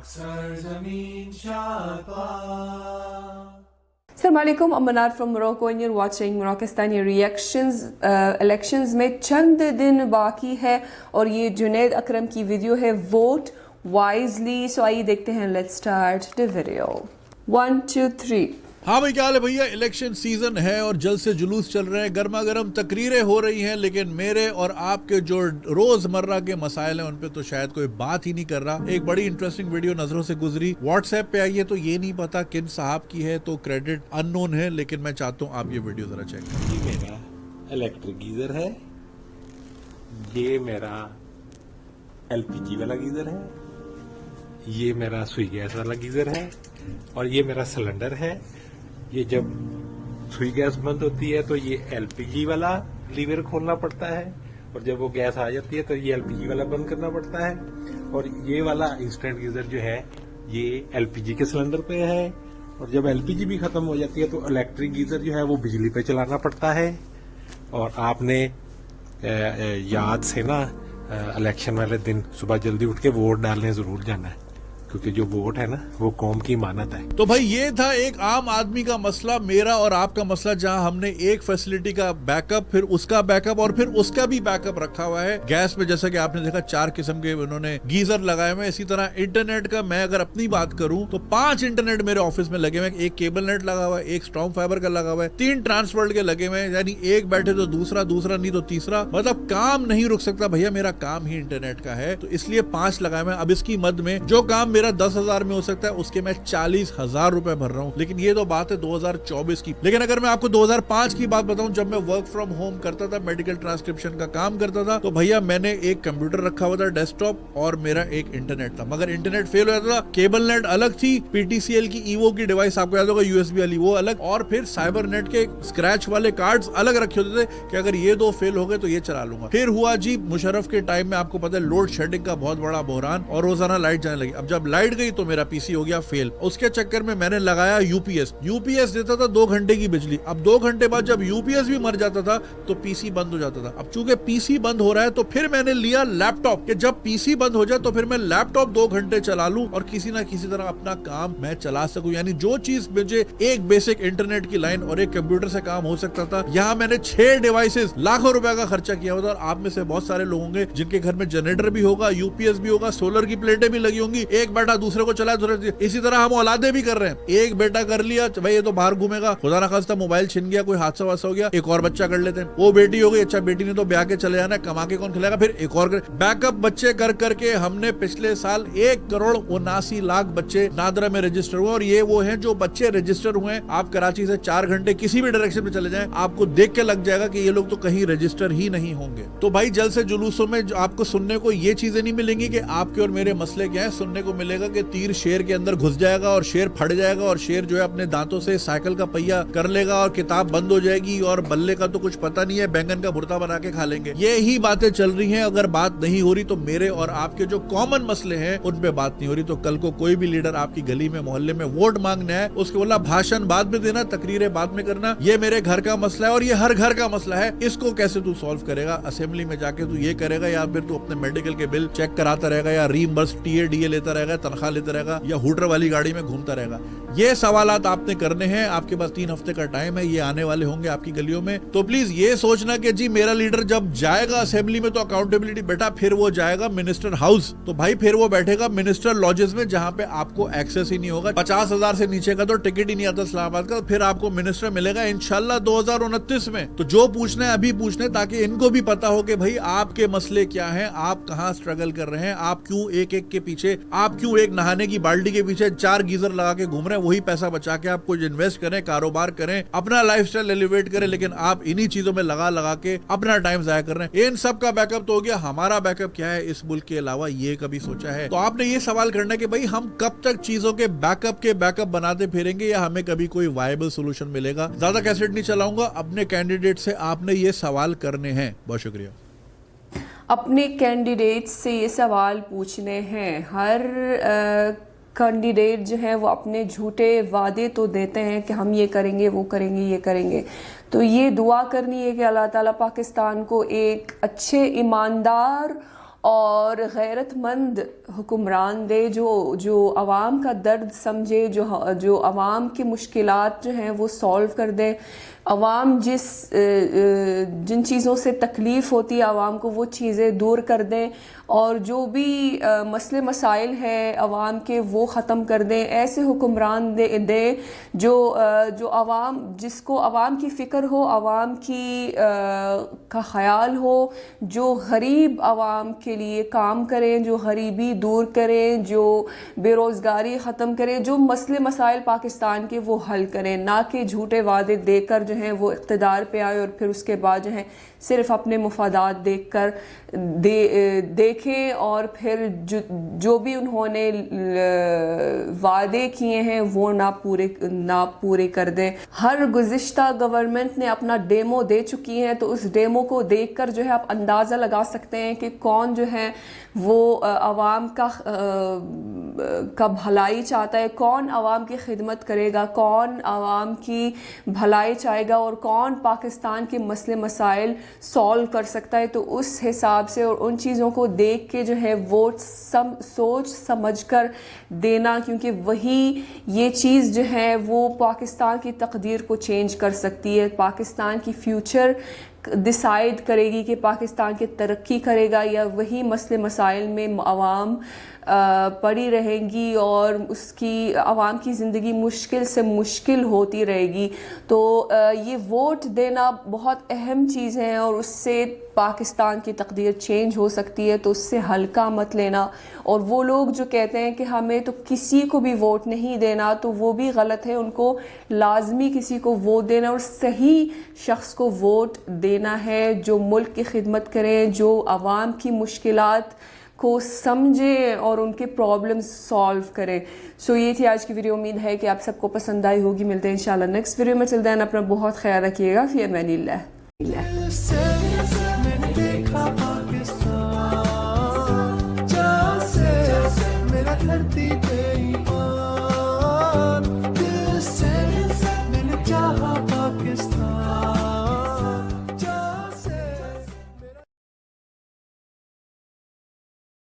Assalamualaikum, I'm Manar from Morocco and you're watching Moroccastani Reactions। Elections में चंद दिन बाकी है और ये जुनैद अकरम की वीडियो है वोट वाइजली। सो आइए देखते हैं, लेट्स स्टार्ट द वीडियो। 1 2 3। हाँ भाई, क्या हाल है भैया। इलेक्शन सीजन है और जल्द से जुलूस चल रहे हैं, गर्मा गर्म तकरीरें हो रही हैं, लेकिन मेरे और आपके जो रोजमर्रा के मसाइल हैं उन पे तो शायद कोई बात ही नहीं कर रहा। एक बड़ी इंटरेस्टिंग वीडियो नजरों से गुजरी, व्हाट्सएप पे आई है, तो ये नहीं पता किन साहब की है, तो क्रेडिट अननोन है, लेकिन मैं चाहता हूँ आप ये वीडियो जरा चेक करें। ये मेरा इलेक्ट्रिक गीजर है, ये मेरा एलपीजी वाला गीजर है, ये मेरा सुई गैस वाला गीजर है और ये मेरा सिलेंडर है। ये जब सुई गैस बंद होती है तो ये एलपीजी वाला लीवर खोलना पड़ता है और जब वो गैस आ जाती है तो ये एलपीजी वाला बंद करना पड़ता है। और ये वाला इंस्टेंट गीजर जो है ये एलपीजी के सिलेंडर पे है और जब एलपीजी भी खत्म हो जाती है तो इलेक्ट्रिक गीजर जो है वो बिजली पे चलाना पड़ता है। और आपने याद से ना इलेक्शन वाले दिन सुबह जल्दी उठ के वोट डालने जरूर जाना है, क्योंकि जो वोट है ना वो कौम की मानत है। तो भाई ये था एक आम आदमी का मसला, मेरा और आपका मसला, जहां हमने एक फैसिलिटी का बैकअप, फिर उसका बैकअप और फिर उसका भी बैकअप रखा हुआ है। गैस में जैसा कि आपने देखा 4 किस्म के उन्होंने गीजर लगाए हुए। इसी तरह इंटरनेट का मैं अगर अपनी बात करूं तो 5 इंटरनेट मेरे ऑफिस में लगे हुए। एक केबल नेट लगा हुआ है, एक स्ट्रॉन्ग फाइबर का लगा हुआ है, 3 ट्रांसवर्ल्ड के लगे हुए हैं, यानी एक बैठे तो दूसरा, दूसरा नहीं तो तीसरा। मतलब काम नहीं रुक सकता भैया, मेरा काम ही इंटरनेट का है, तो इसलिए 5 लगाए हुए। अब इसकी मद में जो काम मेरा 10,000 में हो सकता है उसके मैं 40,000 रुपए भर रहा हूँ। लेकिन ये तो बात है 2024 की। लेकिन अगर मैं आपको 2005 की बात बताऊं, जब मैं वर्क फ्रॉम होम करता था, मेडिकल ट्रांसक्रिप्शन का काम करता था, तो भैया मैंने एक कंप्यूटर रखा हुआ था डेस्कटॉप और मेरा एक इंटरनेट था। मगर इंटरनेट फेल हो जाता था, केबल नेट अलग थी, पीटीसीएल की ईवो की डिवाइस आपको याद होगा, यूएसबी वाली, वो अलग, और फिर साइबर नेट के स्क्रैच वाले कार्ड्स अलग रखे होते थे कि अगर ये 2 फेल हो गए तो ये चला लूंगा। फिर हुआ जी मुशर्रफ के टाइम में, आपको पता है, लोड शेडिंग का बहुत बड़ा बहरान और रोजाना लाइट जाने लगी। अब जब लाइट गई तो मेरा पीसी हो गया फेल। उसके चक्कर में मैंने लगाया यूपीएस देता था 2 घंटे की बिजली। अब 2 घंटे बाद जब यूपीएस भी मर जाता था तो पीसी बंद हो जाता था। अब चूंकि पीसी बंद हो रहा है तो फिर मैंने लिया लैपटॉप, कि जब पीसी बंद हो जाए तो फिर मैं लैपटॉप 2 घंटे चला लूं और किसी ना किसी तरह अपना काम मैं चला सकूं। यानी जो चीज मुझे एक बेसिक इंटरनेट की लाइन और एक कंप्यूटर से काम हो सकता था, यहाँ मैंने 6 डिवाइसेस, लाखों रुपए का खर्चा किया होता। और आप में से बहुत सारे लोग होंगे जिनके घर में जनरेटर भी होगा, यूपीएस भी होगा, सोलर की प्लेटें भी लगी होंगी, एक बेटा दूसरे को चला। इसी तरह हम औलादे भी कर रहे हैं। एक बेटा कर लिया भाई, ये तो बाहर घूमेगा, खुदा ना खास्ता मोबाइल छिन गया, कोई हादसा वादसा हो गया, एक और बच्चा कर लेते हैं। वो बेटी हो गई, अच्छा बेटी ने तो ब्याह के चले जाना, कमा के कौन खिलाएगा, फिर एक और बैकअप बच्चे कर करके हमने पिछले साल 1,79,00,000 बच्चे नादरा में रजिस्टर हुए। और ये वो हैं जो बच्चे रजिस्टर हुए हैं। आप कराची से 4 घंटे किसी भी डायरेक्शन में चले जाएं, आपको देख के लग जाएगा कि ये लोग तो कहीं रजिस्टर ही नहीं होंगे। तो भाई जल्द से जुलूसों में आपको सुनने को ये चीजें नहीं मिलेंगी कि आपके और मेरे मसले क्या है। सुनने को मिलेगा कि तीर शेर के अंदर घुस जाएगा और शेर फट जाएगा और शेर जो है अपने दांतों से साइकिल का पहिया कर लेगा और किताब बंद हो जाएगी और बल्ले का तो कुछ पता नहीं है, बैंगन का भुर्ता बना के खा लेंगे। ये ही बातें चल रही हैं। अगर बात नहीं हो रही तो मेरे और आपके जो कॉमन मसले हैं उन पे बात नहीं हो रही। तो कल को कोई भी लीडर आपकी गली में, मोहल्ले में वोट मांगने आए, उसके बोला भाषण बाद में देना, तकरीरें बाद में करना, ये मेरे घर का मसला है और ये हर घर का मसला है, इसको कैसे तू सॉल्व करेगा? असेंबली में जाके तू ये करेगा या फिर तू अपने मेडिकल के बिल चेक कराता रहेगा या रीइंबर्स टीए लेता रहेगा, तनख्वाह लेता रहेगा, या हुटर वाली गाड़ी में घूमता रहेगा? ये सवालात आपने करने हैं। आपके पास 3 हफ्ते का टाइम है, ये आने वाले होंगे आपकी गलियों में। तो प्लीज ये सोचना कि जी मेरा लीडर जब जाएगा असेंबली में तो अकाउंटेबिलिटी, बेटा फिर वो जाएगा मिनिस्टर हाउस, तो भाई फिर वो बैठेगा मिनिस्टर लॉजेस में, जहां पे आपको एक्सेस ही नहीं होगा। 50,000 से नीचे का तो टिकट ही नहीं आता इस्लामाबाद का। फिर आपको मिनिस्टर मिलेगा इंशाल्लाह 2029 में। तो जो पूछना है अभी पूछना है, ताकि इनको भी पता हो कि भाई आपके मसले क्या है, आप कहाँ स्ट्रगल कर रहे हैं, आप क्यों एक के पीछे, आप क्यों एक नहाने की बाल्टी के पीछे 4 गीजर लगा के घूम रहे हैं। वही पैसा बचा के आप कुछ इन्वेस्ट करें, कारोबार करें, अपना लाइफस्टाइल एलिवेट करें, लेकिन आप इन्हीं चीजों में लगा के अपना टाइम जाया कर रहे हैं। इन सब का बैकअप तो हो गया, हमारा बैकअप क्या है इस मुल्क के अलावा, ये कभी सोचा है? तो आपने ये सवाल करना कि भाई हम कब तक चीजों के बैकअप बनाते फिरेंगे या हमें कभी कोई वायबल सोल्यूशन मिलेगा? ज्यादा कैसेट नहीं चलाऊंगा, अपने कैंडिडेट से आपने ये सवाल करने हैं। बहुत शुक्रिया। अपने कैंडिडेट से ये सवाल पूछने हैं। हर कैंडिडेट जो है वो अपने झूठे वादे तो देते हैं कि हम ये करेंगे, वो करेंगे, ये करेंगे। तो ये दुआ करनी है कि अल्लाह ताला पाकिस्तान को एक अच्छे, ईमानदार और गैरतमंद हुक्मरान दे जो आवाम का दर्द समझे, जो आवाम की मुश्किलात जो हैं वो सॉल्व कर दे, आवाम जिन चीज़ों से तकलीफ़ होती है आवाम को वो चीज़ें दूर कर दें, और जो भी मसले मसाइल हैं आवाम के वो ख़त्म कर दें। ऐसे हुक्मरान दे जो आवाम, जिसको आवाम की फ़िक्र हो, आवाम की का ख्याल हो, जो गरीब आवाम के लिए काम करें, जो गरीबी दूर करें, जो बेरोज़गारी ख़त्म करें, जो मसले मसाइल पाकिस्तान के वो हल करें, ना कि झूठे वादे देकर जो हैं वो इक़्तिदार पे आए और फिर उसके बाद जो है सिर्फ अपने मुफादात देखकर देखें और फिर जो भी उन्होंने वादे किए हैं वो ना पूरे कर दें। हर गुज़िश्ता गवर्नमेंट ने अपना डेमो दे चुकी है, तो उस डेमो को देखकर जो है आप अंदाज़ा लगा सकते हैं कि कौन जो है वो आवाम का भलाई चाहता है, कौन आवाम की खिदमत करेगा, कौन आवाम की भलाई चाहेगा और कौन पाकिस्तान के मसले मसाइल सॉल्व कर सकता है। तो उस हिसाब से और उन चीज़ों को देख के जो है वोट सोच समझ कर देना, क्योंकि वही ये चीज़ जो है वो पाकिस्तान की तकदीर को चेंज कर सकती है, पाकिस्तान की फ्यूचर डिसाइड करेगी कि पाकिस्तान की तरक्की करेगा या वही मसले मसाइल में आवाम पड़ी रहेंगी और उसकी आवाम की ज़िंदगी मुश्किल से मुश्किल होती रहेगी। तो ये वोट देना बहुत अहम चीज़ है और उससे पाकिस्तान की तकदीर चेंज हो सकती है, तो उससे हल्का मत लेना। और वो लोग जो कहते हैं कि हमें तो किसी को भी वोट नहीं देना, तो वो भी गलत है। उनको लाजमी किसी को वोट देना और सही शख्स को वोट देना है जो मुल्क की खिदमत करें, जो आवाम की मुश्किलात को समझे और उनके प्रॉब्लम्स सॉल्व करें। सो ये थी आज की वीडियो। उम्मीद है कि आप सबको पसंद आई होगी। मिलते हैं इंशाल्लाह नेक्स्ट वीडियो में। टिल देन अपना बहुत ख्याल रखिएगा। फी अमानिल्लाह।